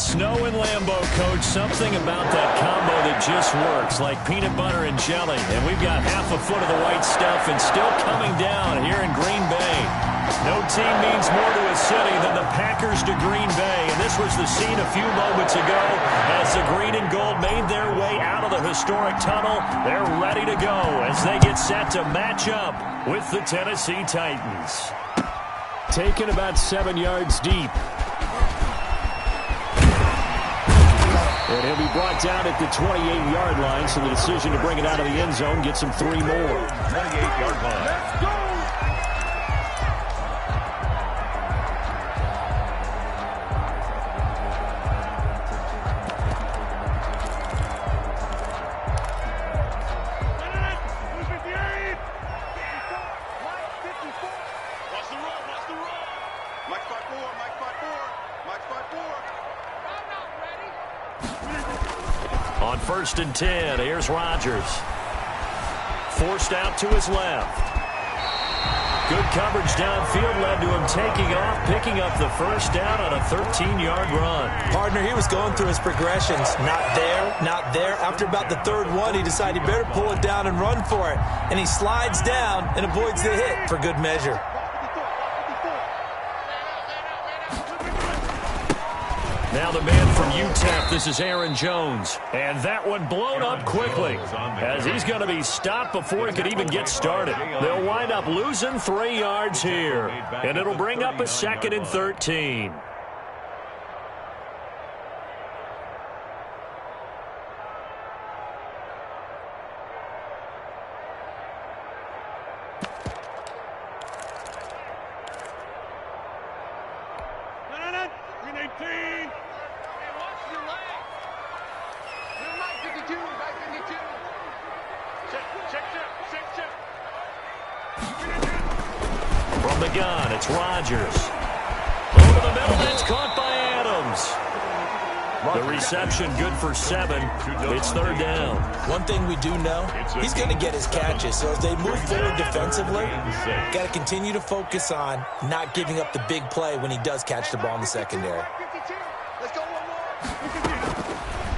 Snow and Lambeau, Coach. Something about that combo that just works, like peanut butter and jelly. And we've got half a foot of the white stuff and still coming down here in Green Bay. No team means more to a city than the Packers to Green Bay. And this was the scene a few moments ago as the green and gold made their way out of the historic tunnel. They're ready to go as they get set to match up with the Tennessee Titans. Taken about 7 yards deep. And he'll be brought down at the 28-yard line, so the decision to bring it out of the end zone gets him 3 more. 28-yard line. Let's go! On 1st and 10, here's Rodgers. Forced out to his left. Good coverage downfield led to him taking off, picking up the first down on a 13-yard run. Partner, he was going through his progressions. Not there, not there. After about the third one, he decided he better pull it down and run for it. And he slides down and avoids the hit for good measure. Now the man from UTEP, this is Aaron Jones. And that one blown up quickly as he's going to be stopped before he could even get started. They'll wind up losing 3 yards here. And it'll bring up a 2nd and 13. From the gun, it's Rodgers. Over the middle, that's caught by Adams. The reception good for 7. It's 3rd down. One thing we do know, he's going to get his catches. So as they move forward defensively, got to continue to focus on not giving up the big play when he does catch the ball in the secondary.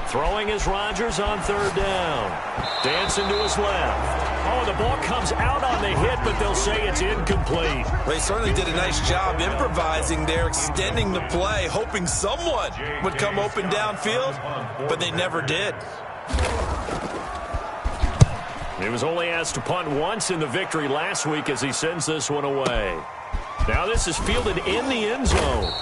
Throwing is Rodgers on 3rd down. Dancing to his left. Oh, the ball comes out on the hit, but they'll say it's incomplete. Well, he certainly did a nice job improvising there, extending the play, hoping someone would come open downfield, but they never did. He was only asked to punt once in the victory last week as he sends this one away. Now this is fielded in the end zone.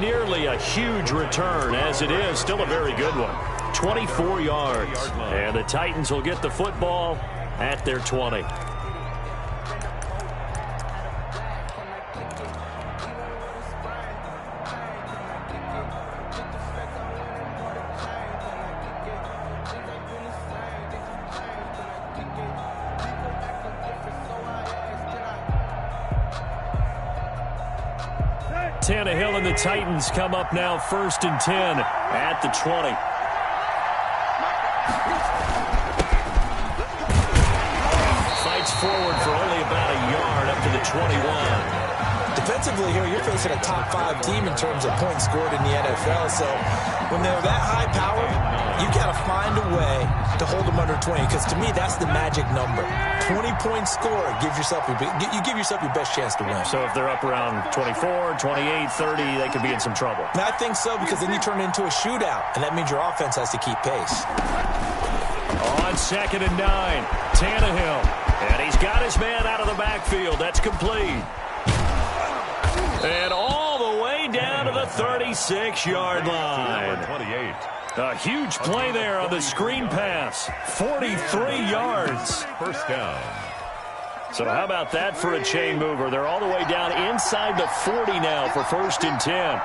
Nearly a huge return as it is. Still a very good one. 24 yards. And the Titans will get the football at their 20. Tannehill and the Titans come up now 1st and 10 at the 20. Fights forward for only about a yard up to the 21. Defensively here, you're facing a top 5 team in terms of points scored in the NFL. So when they're that high power, you've got to find a way to hold them under 20. Because to me, that's the magic number. 20-point score gives yourself you give yourself your best chance to win. So if they're up around 24, 28, 30, they could be in some trouble. And I think so, because then you turn it into a shootout, and that means your offense has to keep pace. On 2nd and 9, Tannehill. And he's got his man out of the backfield. That's complete. And all the way down to the 36-yard line. 28. A huge play there on the screen pass. 43 yards. First down. So how about that for a chain mover? They're all the way down inside the 40 now for 1st and 10.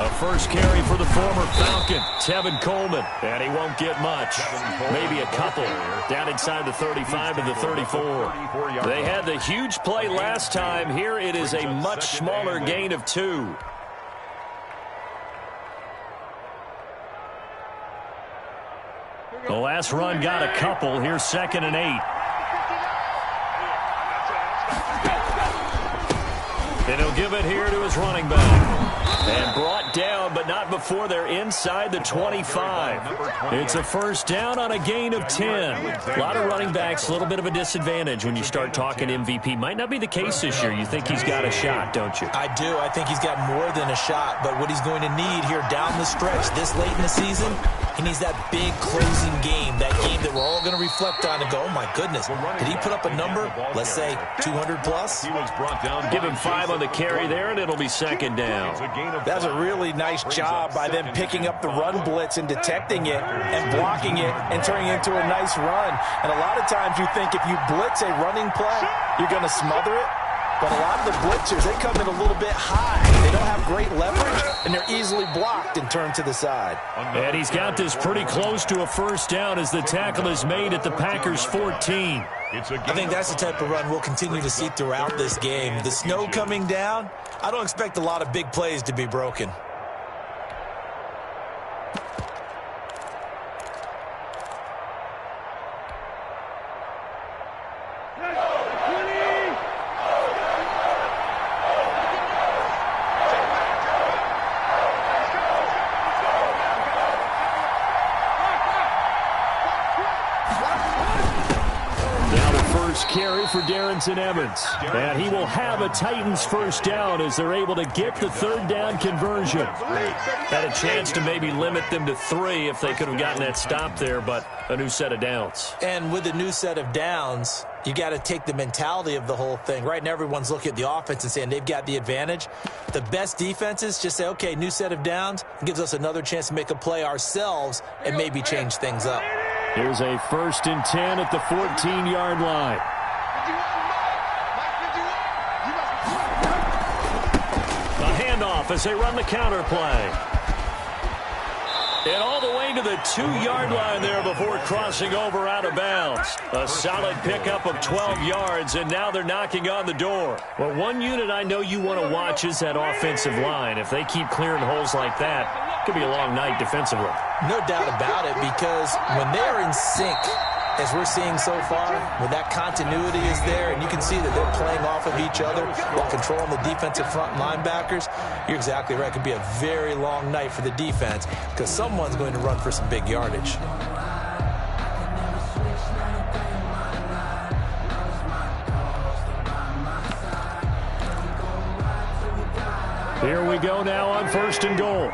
A first carry for the former Falcon, Tevin Coleman. And he won't get much. Maybe a couple. Down inside the 35 and the 34. They had the huge play last time. Here it is a much smaller gain of 2. The last run got a couple. Here's 2nd and 8. And he'll give it here to his running back. And brought down down, but not before they're inside the 25. It's a first down on a gain of 10. A lot of running backs, a little bit of a disadvantage when you start talking MVP. Might not be the case this year. You think he's got a shot, don't you? I do. I think he's got more than a shot, but what he's going to need here down the stretch this late in the season, he needs that big closing game, that game that we're all going to reflect on and go, oh, my goodness, did he put up a number, let's say, 200 plus? Give him 5 on the carry there, and it'll be second down. That's a really nice job by them picking up the run blitz and detecting it and blocking it and turning it into a nice run. And a lot of times you think if you blitz a running play, you're going to smother it. But a lot of the blitzers, they come in a little bit high. They don't have great leverage, and they're easily blocked and turned to the side. And he's got this pretty close to a first down as the tackle is made at the Packers' 14. I think that's the type of run we'll continue to see throughout this game. The snow coming down, I don't expect a lot of big plays to be broken. Carry for Darrington Evans. And he will have a Titans first down as they're able to get the third down conversion. Had a chance to maybe limit them to 3 if they could have gotten that stop there, but a new set of downs. And with a new set of downs, you got to take the mentality of the whole thing. Right now, everyone's looking at the offense and saying they've got the advantage. The best defenses just say, okay, new set of downs. It gives us another chance to make a play ourselves and maybe change things up. Here's a 1st and 10 at the 14-yard line. A handoff as they run the counter play. And all the way to the 2-yard line there before crossing over out of bounds. A solid pickup of 12 yards, and now they're knocking on the door. Well, one unit I know you want to watch is that offensive line. If they keep clearing holes like that, it could be a long night defensively. No doubt about it, because when they're in sync, as we're seeing so far, when that continuity is there, and you can see that they're playing off of each other while controlling the defensive front linebackers, you're exactly right. It could be a very long night for the defense because someone's going to run for some big yardage. Here we go now on 1st and goal.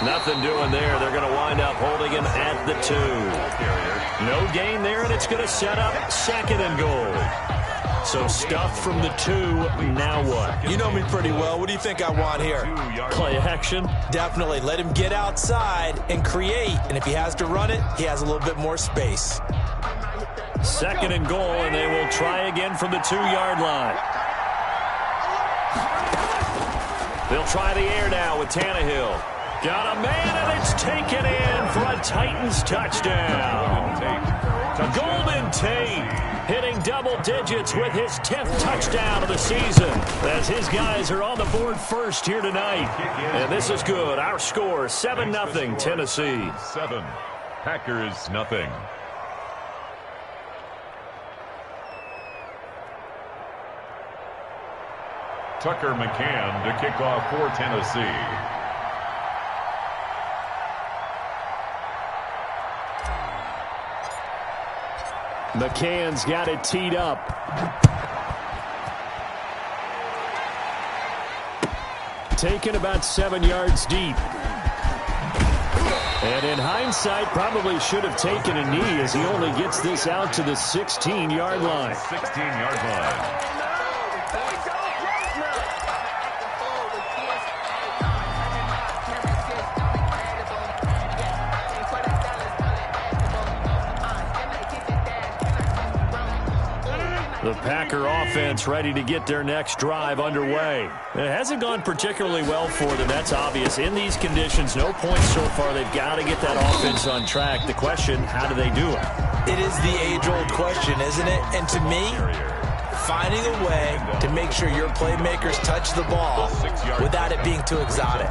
Nothing doing there. They're going to wind up holding him at the 2. No gain there, and it's going to set up 2nd and goal. So stuff from the 2. Now what? You know me pretty well. What do you think I want here? Play action? Definitely. Let him get outside and create. And if he has to run it, he has a little bit more space. 2nd and goal, and they will try again from the 2-yard line. They'll try the air now with Tannehill. Got a man, and it's taken in for a Titans touchdown. Golden Tate hitting double digits with his 10th touchdown of the season as his guys are on the board first here tonight. And this is good. Our score, 7-0 Tennessee. 7, Packers nothing. Tucker McCann to kick off for Tennessee. McCann's got it teed up. Taken about 7 yards deep. And in hindsight, probably should have taken a knee as he only gets this out to the 16-yard line. 16-yard line. The Packer offense ready to get their next drive underway. It hasn't gone particularly well for them. That's obvious. In these conditions, no points so far. They've got to get that offense on track. The question, how do they do it? It is the age-old question, isn't it? And to me, finding a way to make sure your playmakers touch the ball without it being too exotic.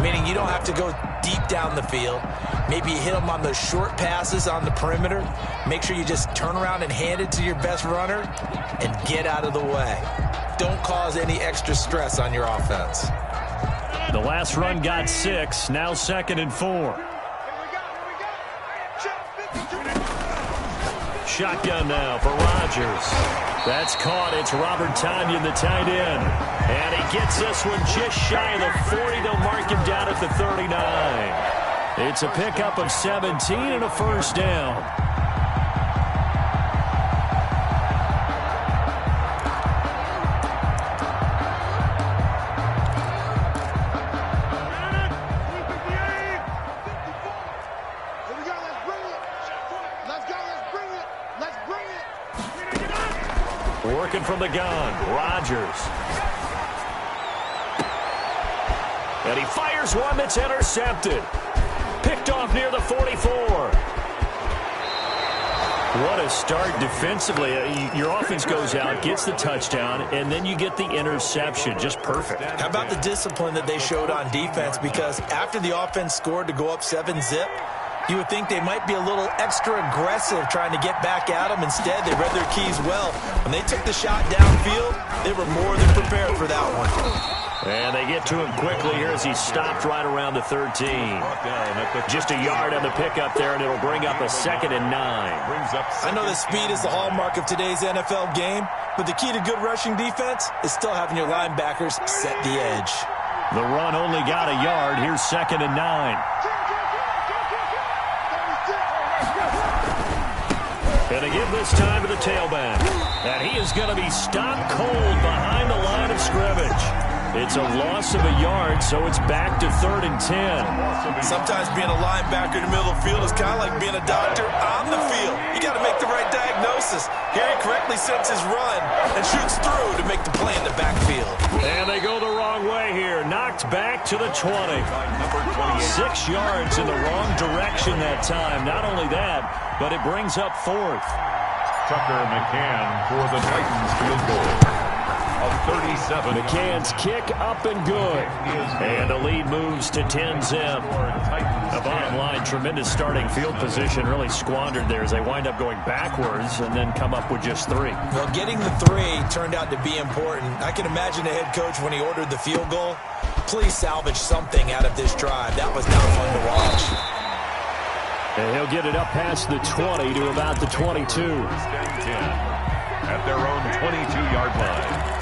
Meaning you don't have to go deep down the field. Maybe you hit them on those short passes on the perimeter. Make sure you just turn around and hand it to your best runner and get out of the way. Don't cause any extra stress on your offense. The last run got 6, now 2nd and 4. Shotgun now for Rodgers. That's caught. It's Robert Tonyan, the tight end. And he gets this one just shy of the 40. They'll mark him down at the 39. It's a pickup of 17 and a first down. Working from the gun, Rodgers. And he fires one that's intercepted. Picked off near the 44. What a start defensively. Your offense goes out, gets the touchdown, and then you get the interception. Just perfect. How about the discipline that they showed on defense? Because after the offense scored to go up 7-zip, you would think they might be a little extra aggressive trying to get back at them. Instead, they read their keys well. When they took the shot downfield, they were more than prepared for that one. And they get to him quickly here as he stopped right around the 13. Just a yard on the pickup there, and it'll bring up a 2nd and 9. I know that speed is the hallmark of today's NFL game, but the key to good rushing defense is still having your linebackers set the edge. The run only got a yard. Here's 2nd and 9. And they give this time to the tailback. And he is going to be stopped cold behind the line of scrimmage. It's a loss of a yard, so it's back to 3rd and 10. Sometimes being a linebacker in the middle of the field is kind of like being a doctor on the field. You got to make the right diagnosis. Here he correctly sets his run and shoots through to make the play in the backfield. And they go the wrong way here. Knocked back to the 20. 6 yards in the wrong direction that time. Not only that, but it brings up 4th. Tucker McCann for the Titans field goal. Of 37. McCann's kick up and good. And the lead moves to 10-zip. The bottom line, tremendous starting field position, really squandered there as they wind up going backwards and then come up with just 3. Well, getting the 3 turned out to be important. I can imagine the head coach when he ordered the field goal. Please salvage something out of this drive. That was not fun to watch. And he'll get it up past the 20 to about the 22. At their own 22-yard line.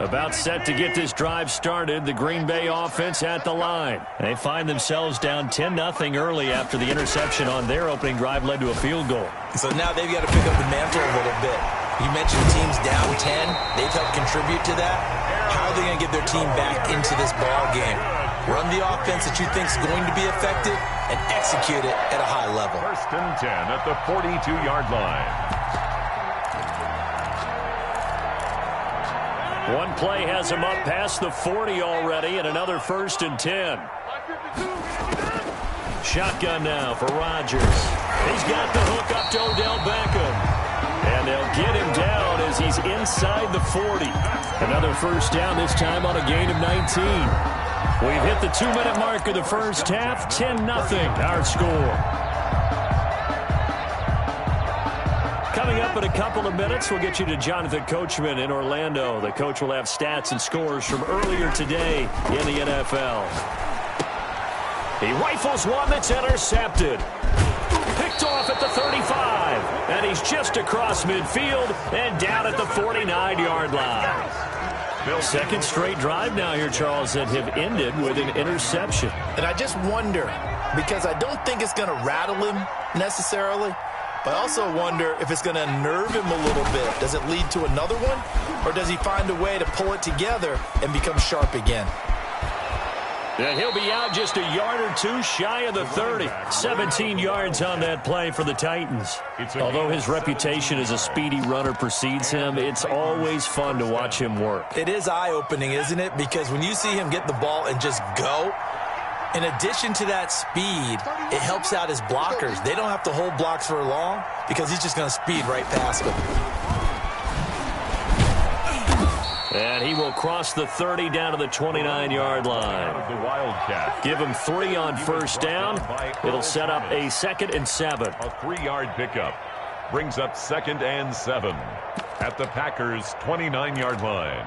About set to get this drive started. The Green Bay offense at the line. They find themselves down 10-0 early after the interception on their opening drive led to a field goal. So now they've got to pick up the mantle a little bit. You mentioned teams down 10. They've helped contribute to that. How are they going to get their team back into this ball game? Run the offense that you think is going to be effective and execute it at a high level. 1st and 10 at the 42-yard line. One play has him up past the 40 already, and another 1st and 10. Shotgun now for Rodgers. He's got the hook up to Odell Beckham. And they'll get him down as he's inside the 40. Another first down, this time on a gain of 19. We've hit the 2-minute mark of the first half. 10-0 our score. Coming up in a couple of minutes, we'll get you to Jonathan Coachman in Orlando. The coach will have stats and scores from earlier today in the NFL. He rifles one that's intercepted. Picked off at the 35. And he's just across midfield and down at the 49-yard line. Second straight drive now here, Charles, that have ended with an interception. And I just wonder, because I don't think it's going to rattle him necessarily, but I also wonder if it's going to unnerve him a little bit. Does it lead to another one? Or does he find a way to pull it together and become sharp again? And he'll be out just a yard or two shy of the 30. 17 yards on that play for the Titans. Although his reputation as a speedy runner precedes him, it's always fun to watch him work. It is eye-opening, isn't it? Because when you see him get the ball and just go, in addition to that speed, it helps out his blockers. They don't have to hold blocks for long because he's just going to speed right past them. And he will cross the 30 down to the 29-yard line. The Wildcat. Give him 3 on first down. It'll set up a 2nd and 7. A 3-yard pickup brings up 2nd and 7 at the Packers' 29-yard line.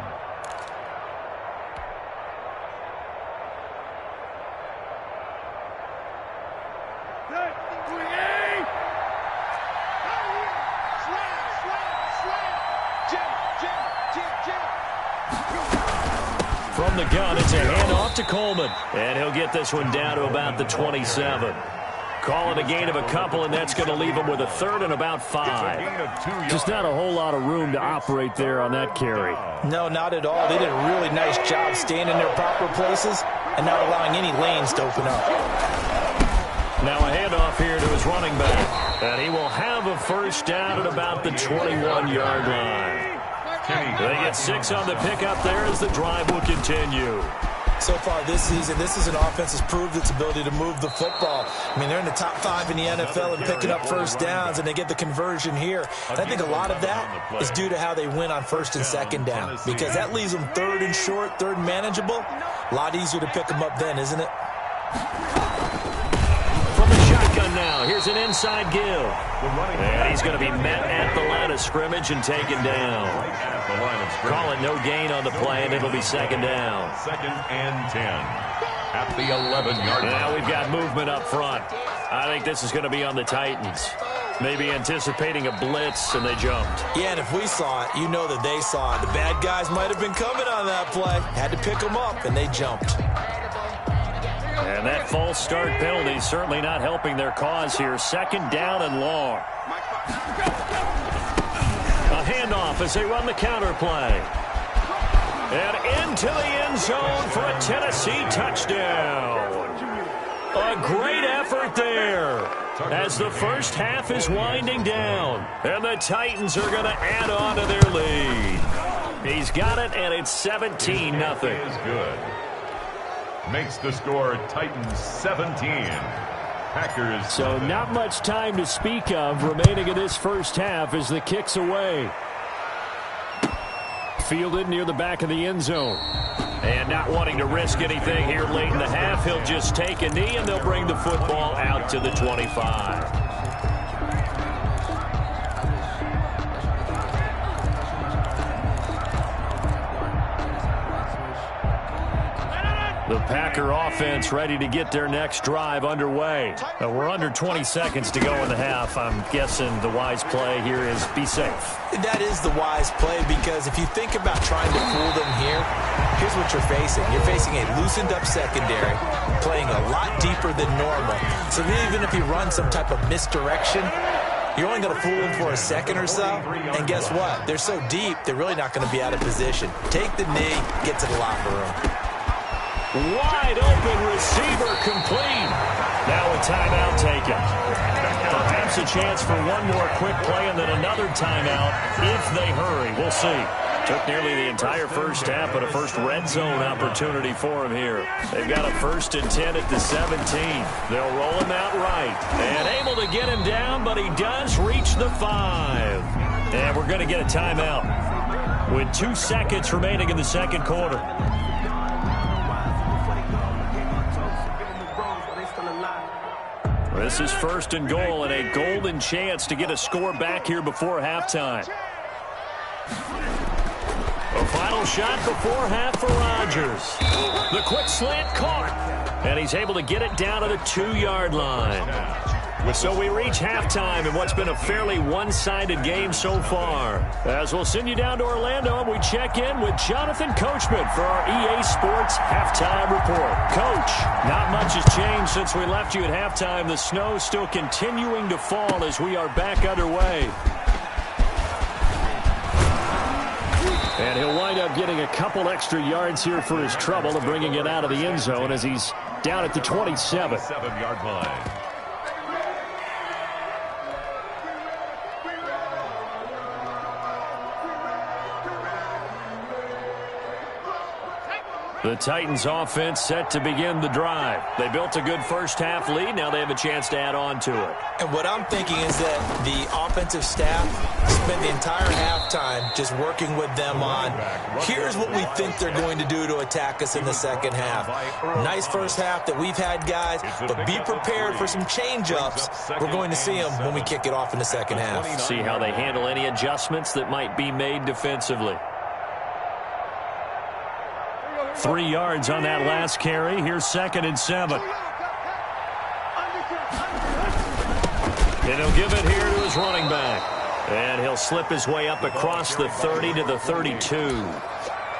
From the gun, it's a handoff to Coleman. And he'll get this one down to about the 27. Call it a gain of a couple, and that's going to leave him with a 3rd and about 5. Just not a whole lot of room to operate there on that carry. No, not at all. They did a really nice job staying in their proper places and not allowing any lanes to open up. Now a handoff here to his running back. And he will have a first down at about the 21-yard line. They get 6 on the pickup there as the drive will continue. So far this season, this is an offense that's proved its ability to move the football. I mean, they're in the top 5 in the NFL in picking up first downs, and they get the conversion here. And I think a lot of that is due to how they win on 1st and 2nd down, because that leaves them 3rd and short, 3rd and manageable. A lot easier to pick them up then, isn't it? From the shotgun now, here's an inside give. And he's going to be met at the line of scrimmage and taken down. Call it no gain on the play, and it'll be 2nd down. 2nd and 10 at the 11-yard line. Now we've got movement up front. I think this is going to be on the Titans. Maybe anticipating a blitz, and they jumped. Yeah, and if we saw it, you know that they saw it. The bad guys might have been coming on that play. Had to pick them up, and they jumped. And that false start penalty is certainly not helping their cause here. 2nd down and long. A handoff as they run the counter play. And into the end zone for a Tennessee touchdown. A great effort there as the first half is winding down. And the Titans are going to add on to their lead. He's got it, and it's 17-0. Is good. Makes the score Titans 17. Packers. So not much time to speak of remaining in this first half as the kick's away. Fielded near the back of the end zone. And not wanting to risk anything here late in the half, he'll just take a knee and they'll bring the football out to the 25. The Packer offense ready to get their next drive underway. We're under 20 seconds to go in the half. I'm guessing the wise play here is be safe. That is the wise play, because if you think about trying to fool them here, here's what you're facing. You're facing a loosened up secondary, playing a lot deeper than normal. So even if you run some type of misdirection, you're only going to fool them for a second or so. And guess what? They're so deep, they're really not going to be out of position. Take the knee, get to the locker room. Wide open receiver complete. Now a timeout taken. Perhaps a chance for one more quick play and then another timeout if they hurry. We'll see. Took nearly the entire first half, but a first red zone opportunity for him here. They've got a 1st and 10 at the 17. They'll roll him out right. And able to get him down, but he does reach the 5. And we're going to get a timeout with 2 seconds remaining in the second quarter. This is 1st and goal and a golden chance to get a score back here before halftime. A final shot before half for Rodgers. The quick slant caught. And he's able to get it down to the 2-yard line. So we reach halftime in what's been a fairly one-sided game so far. As we'll send you down to Orlando, and we check in with Jonathan Coachman for our EA Sports Halftime Report. Coach, not much has changed since we left you at halftime. The snow still continuing to fall as we are back underway. And he'll wind up getting a couple extra yards here for his trouble and bringing it out of the end zone as he's down at the 27. 7-yard line. The Titans offense set to begin the drive. They built a good first-half lead. Now they have a chance to add on to it. And what I'm thinking is that the offensive staff spent the entire halftime just working with them on, here's what we think they're going to do to attack us in the second half. Nice first half that we've had, guys, but be prepared for some change-ups. We're going to see them when we kick it off in the second half. See how they handle any adjustments that might be made defensively. 3 yards on that last carry. Here's 2nd and 7. And he'll give it here to his running back. And he'll slip his way up across the 30 to the 32.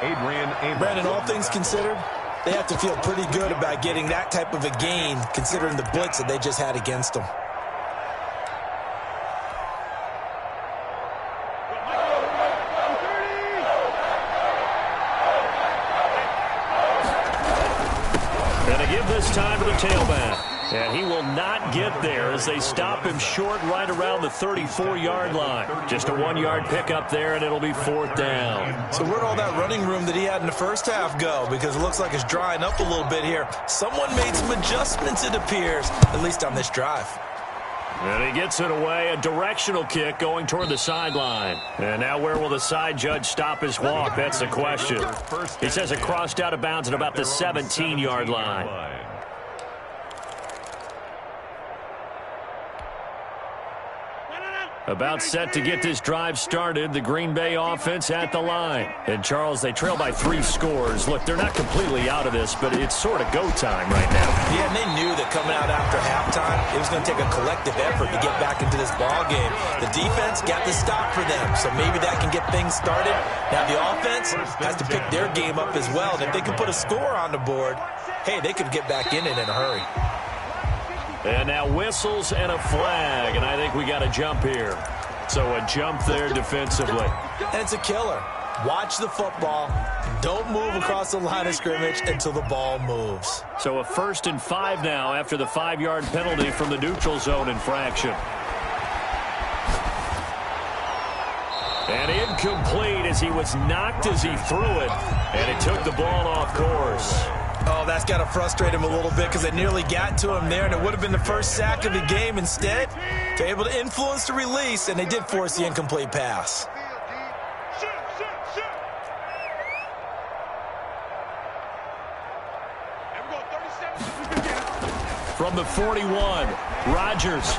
Brandon, all things considered, they have to feel pretty good about getting that type of a gain considering the blitz that they just had against them. This time to the tailback. And he will not get there as they stop him short right around the 34-yard line. Just a 1-yard pickup there, and it'll be 4th down. So where'd all that running room that he had in the first half go? Because it looks like it's drying up a little bit here. Someone made some adjustments, it appears, at least on this drive. And he gets it away, a directional kick going toward the sideline. And now where will the side judge stop his walk? That's the question. He says it crossed out of bounds at about the 17-yard line. About set to get this drive started, the Green Bay offense at the line. And, Charles, they trail by 3 scores. Look, they're not completely out of this, but it's sort of go time right now. Yeah, and they knew that coming out after halftime, it was going to take a collective effort to get back into this ball game. The defense got the stop for them, so maybe that can get things started. Now the offense has to pick their game up as well, and if they can put a score on the board, hey, they could get back in it in a hurry. And now whistles and a flag, and I think we got a jump here. So a jump there defensively. And it's a killer. Watch the football. Don't move across the line of scrimmage until the ball moves. So a 1st and 5 now after the 5-yard penalty from the neutral zone infraction. And incomplete as he was knocked as he threw it. And it took the ball off course. Oh, that's got to frustrate him a little bit because it nearly got to him there, and it would have been the first sack of the game. Instead, they're able to influence the release, and they did force the incomplete pass. From the 41, Rodgers.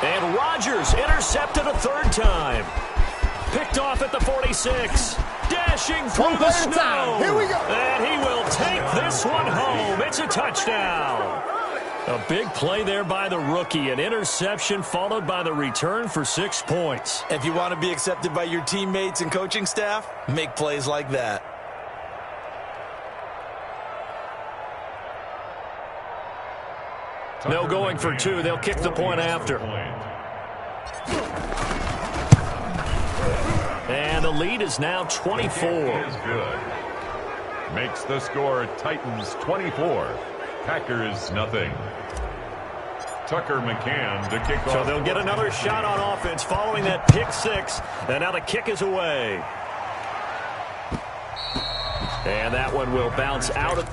And Rodgers intercepted a 3rd time. Picked off at the 46. Dashing through the snow. Here we go. And he will take this one home. It's a touchdown. A big play there by the rookie. An interception followed by the return for 6 points. If you want to be accepted by your teammates and coaching staff, make plays like that. No going for 2. They'll kick the point after. And the lead is now 24. Is good. Makes the score Titans 24, Packers nothing. Tucker McCann to kick off. So they'll get another shot on offense following that pick 6. And now the kick is away. And that one will bounce out of